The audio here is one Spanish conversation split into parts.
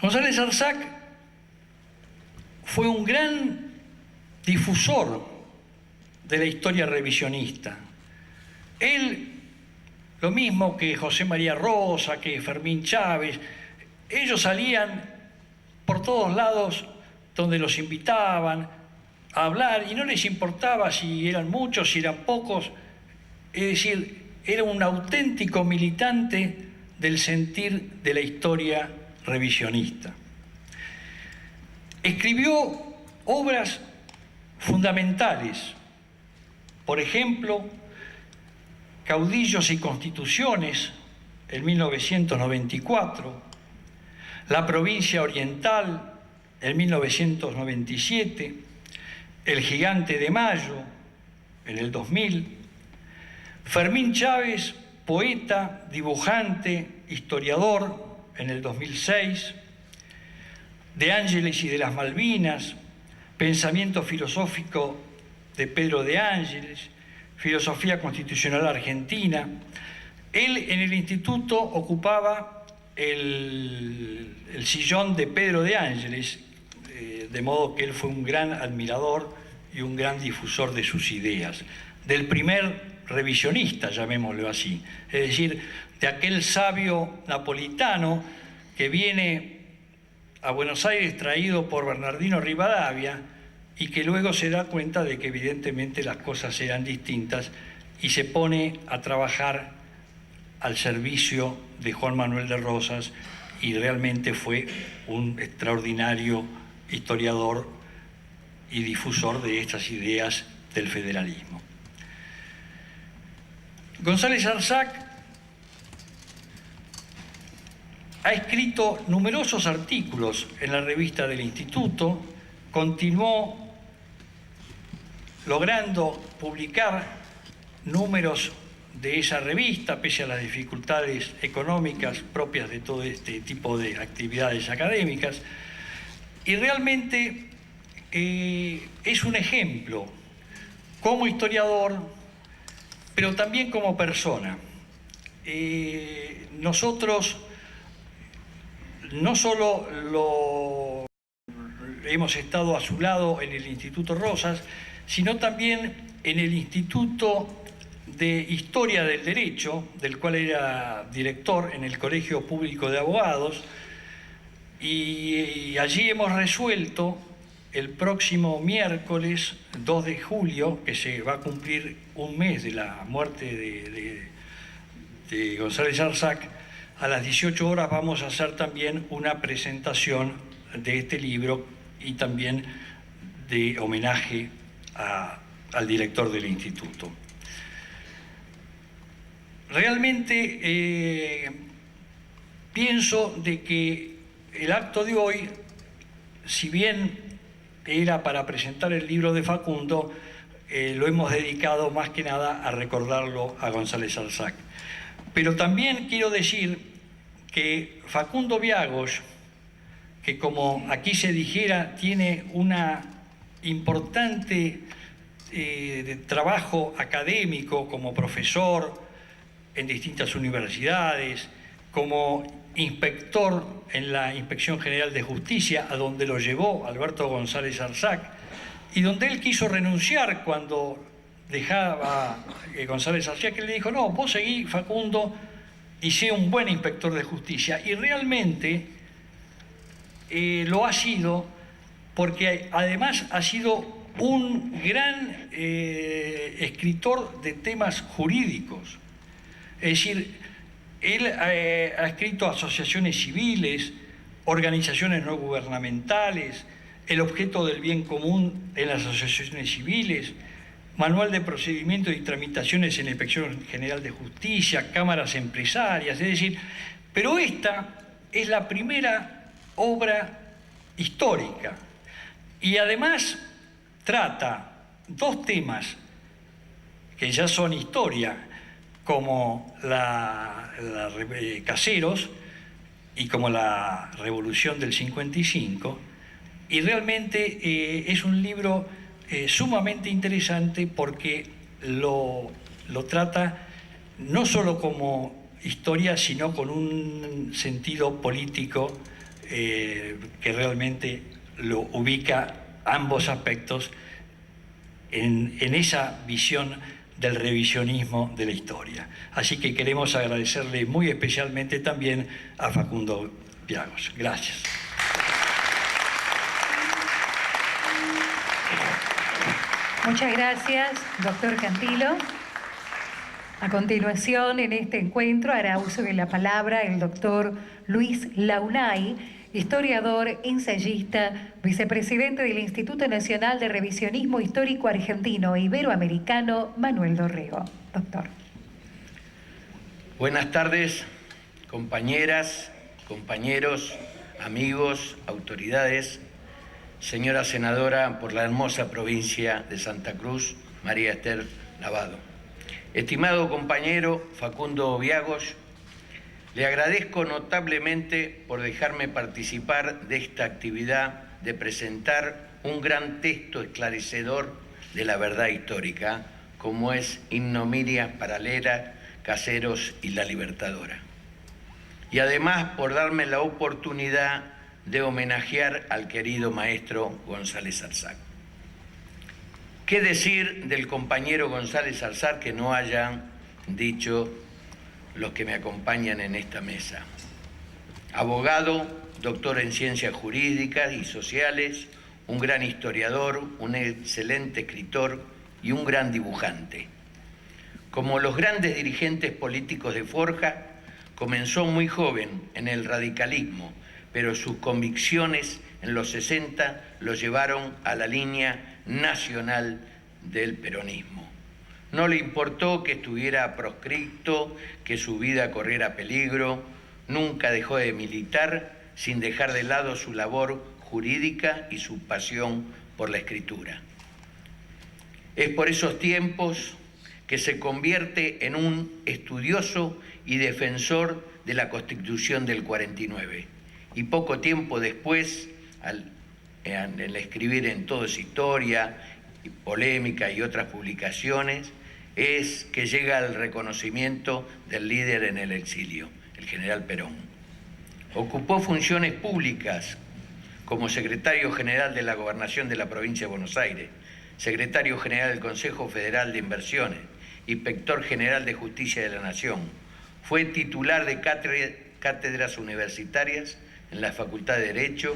González Arsac fue un gran difusor de la historia revisionista. Él, lo mismo que José María Rosa, que Fermín Chávez, ellos salían por todos lados donde los invitaban a hablar y no les importaba si eran muchos, si eran pocos. Es decir, era un auténtico militante del sentir de la historia revisionista. Escribió obras fundamentales, por ejemplo, Caudillos y Constituciones, en 1994, La Provincia Oriental, en 1997, El Gigante de Mayo, en el 2000, Fermín Chávez, poeta, dibujante, historiador, en el 2006, De Ángeles y de las Malvinas, Pensamiento filosófico de Pedro de Ángeles, Filosofía constitucional argentina. Él en el instituto ocupaba el sillón de Pedro de Ángeles, de modo que él fue un gran admirador y un gran difusor de sus ideas, del primer revisionista, llamémoslo así, es decir, de aquel sabio napolitano que viene a Buenos Aires traído por Bernardino Rivadavia y que luego se da cuenta de que evidentemente las cosas eran distintas y se pone a trabajar al servicio de Juan Manuel de Rosas y realmente fue un extraordinario historiador y difusor de estas ideas del federalismo. González Arsac ha escrito numerosos artículos en la revista del Instituto, continuó logrando publicar números de esa revista, pese a las dificultades económicas propias de todo este tipo de actividades académicas, y realmente es un ejemplo como historiador, pero también como persona. Nosotros no solo hemos estado a su lado en el Instituto Rosas, sino también en el Instituto de Historia del Derecho, del cual era director en el Colegio Público de Abogados, y allí hemos resuelto el próximo miércoles 2 de julio, que se va a cumplir un mes de la muerte de González Arsac, a las 18 horas vamos a hacer también una presentación de este libro y también de homenaje al director del instituto. Realmente pienso de que el acto de hoy, si bien era para presentar el libro de Facundo, lo hemos dedicado más que nada a recordarlo a González Arsac. Pero también quiero decir que Facundo Viagos, que como aquí se dijera, tiene una importante trabajo académico como profesor en distintas universidades, como inspector en la Inspección General de Justicia, a donde lo llevó Alberto González Arsac, y donde él quiso renunciar cuando dejaba González Arsac, que le dijo, no, vos seguí, Facundo, y sé un buen inspector de justicia. Y realmente lo ha sido, porque además ha sido un gran escritor de temas jurídicos. Es decir, él ha escrito asociaciones civiles, organizaciones no gubernamentales, el objeto del bien común en las asociaciones civiles, manual de procedimientos y tramitaciones en la Inspección General de Justicia, cámaras empresarias, es decir, pero esta es la primera obra histórica y además trata dos temas que ya son historia, como Caseros y como la Revolución del 55, y realmente es un libro sumamente interesante porque lo trata no solo como historia, sino con un sentido político que realmente lo ubica ambos aspectos en esa visión del revisionismo de la historia. Así que queremos agradecerle muy especialmente también a Facundo Viagos. Gracias. Muchas gracias, doctor Cantilo. A continuación, en este encuentro hará uso de la palabra el doctor Luis Launay, historiador, ensayista, vicepresidente del Instituto Nacional de Revisionismo Histórico Argentino e Iberoamericano, Manuel Dorrego. Doctor. Buenas tardes, compañeras, compañeros, amigos, autoridades, señora senadora por la hermosa provincia de Santa Cruz, María Esther Lavado. Estimado compañero Facundo Viagos, le agradezco notablemente por dejarme participar de esta actividad de presentar un gran texto esclarecedor de la verdad histórica, como es Ignominias Paralelas, Caseros y La Libertadora. Y además por darme la oportunidad de homenajear al querido maestro González Arzac. ¿Qué decir del compañero González Arzac que no hayan dicho los que me acompañan en esta mesa? Abogado, doctor en ciencias jurídicas y sociales, un gran historiador, un excelente escritor y un gran dibujante. Como los grandes dirigentes políticos de Forja, comenzó muy joven en el radicalismo, pero sus convicciones en los 60 lo llevaron a la línea nacional del peronismo. No le importó que estuviera proscripto, que su vida corriera peligro, nunca dejó de militar sin dejar de lado su labor jurídica y su pasión por la escritura. Es por esos tiempos que se convierte en un estudioso y defensor de la Constitución del 49. Y poco tiempo después, al escribir en Todo es Historia, y Polémica y otras publicaciones, es que llega el reconocimiento del líder en el exilio, el general Perón. Ocupó funciones públicas como secretario general de la Gobernación de la Provincia de Buenos Aires, secretario general del Consejo Federal de Inversiones, inspector general de Justicia de la Nación. Fue titular de cátedras universitarias en la Facultad de Derecho,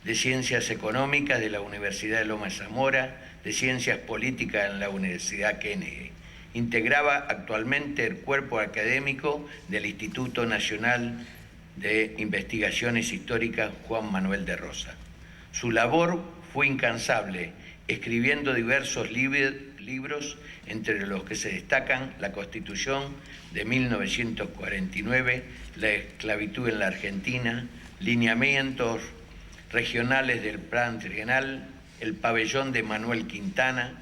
de Ciencias Económicas de la Universidad de Loma de Zamora, de Ciencias Políticas en la Universidad Kennedy. Integraba actualmente el cuerpo académico del Instituto Nacional de Investigaciones Históricas Juan Manuel de Rosas. Su labor fue incansable, escribiendo diversos libros, entre los que se destacan La Constitución de 1949, La esclavitud en la Argentina, Lineamientos regionales del Plan Trienal, El pabellón de Manuel Quintana,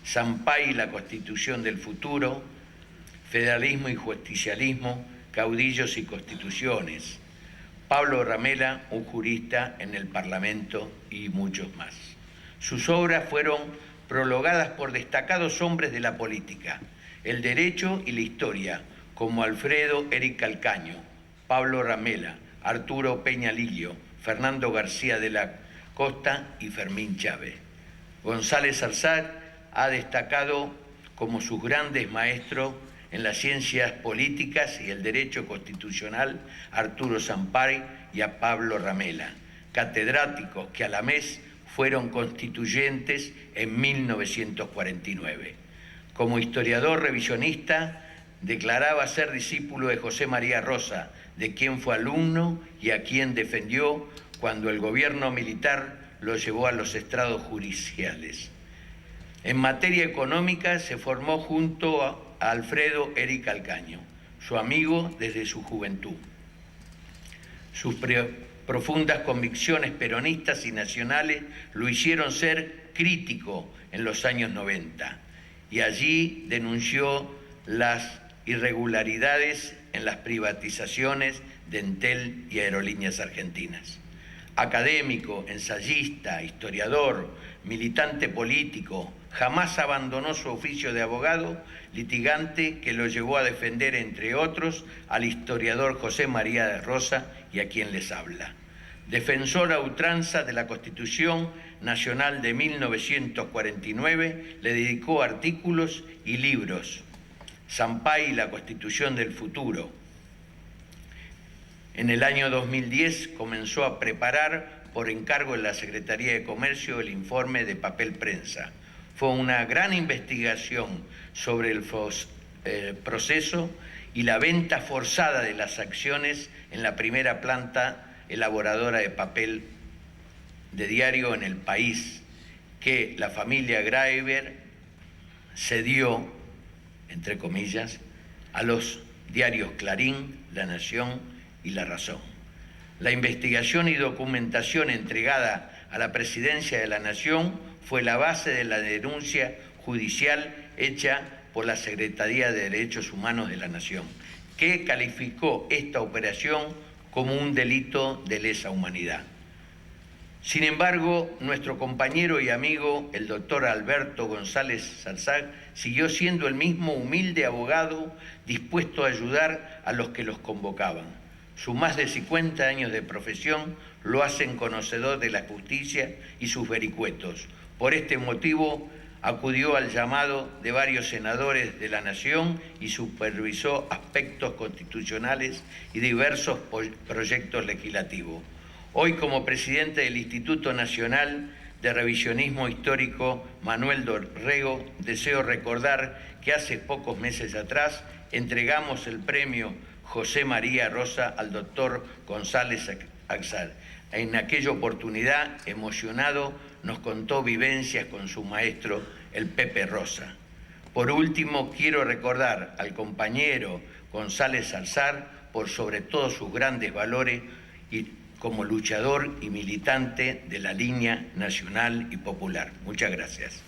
Sampay y la Constitución del futuro, Federalismo y Justicialismo, Caudillos y Constituciones, Pablo Ramela, un jurista en el Parlamento y muchos más. Sus obras fueron prologadas por destacados hombres de la política, el derecho y la historia, como Alfredo Eric Calcaño, Pablo Ramela, Arturo Peña Lillo, Fernando García de la Costa y Fermín Chávez. González Arzac ha destacado como sus grandes maestros en las ciencias políticas y el derecho constitucional a Arturo Sampay y a Pablo Ramela, catedráticos que a la vez fueron constituyentes en 1949. Como historiador revisionista, declaraba ser discípulo de José María Rosa, de quien fue alumno y a quien defendió cuando el gobierno militar lo llevó a los estrados judiciales. En materia económica se formó junto a Alfredo Eric Calcaño, su amigo desde su juventud. Sus profundas convicciones peronistas y nacionales lo hicieron ser crítico en los años 90 y allí denunció las irregularidades en las privatizaciones de Entel y Aerolíneas Argentinas. Académico, ensayista, historiador, militante político, jamás abandonó su oficio de abogado, litigante que lo llevó a defender, entre otros, al historiador José María de Rosa y a quien les habla. Defensor a ultranza de la Constitución Nacional de 1949, le dedicó artículos y libros. Sampay y la Constitución del Futuro. En el año 2010 comenzó a preparar por encargo de la Secretaría de Comercio el informe de papel prensa. Fue una gran investigación sobre el proceso y la venta forzada de las acciones en la primera planta elaboradora de papel de diario en el país, que la familia Graeber cedió, entre comillas, a los diarios Clarín, La Nación y La Razón. La investigación y documentación entregada a la Presidencia de la Nación fue la base de la denuncia judicial hecha por la Secretaría de Derechos Humanos de la Nación, que calificó esta operación como un delito de lesa humanidad. Sin embargo, nuestro compañero y amigo, el doctor Alberto González Salzar, siguió siendo el mismo humilde abogado dispuesto a ayudar a los que los convocaban. Sus más de 50 años de profesión lo hacen conocedor de la justicia y sus vericuetos. Por este motivo, acudió al llamado de varios senadores de la Nación y supervisó aspectos constitucionales y diversos proyectos legislativos. Hoy, como presidente del Instituto Nacional de Revisionismo Histórico Manuel Dorrego, deseo recordar que hace pocos meses atrás entregamos el premio José María Rosa al doctor González Axar. En aquella oportunidad, emocionado, nos contó vivencias con su maestro, el Pepe Rosa. Por último, quiero recordar al compañero González Salzar por sobre todo sus grandes valores y como luchador y militante de la línea nacional y popular. Muchas gracias.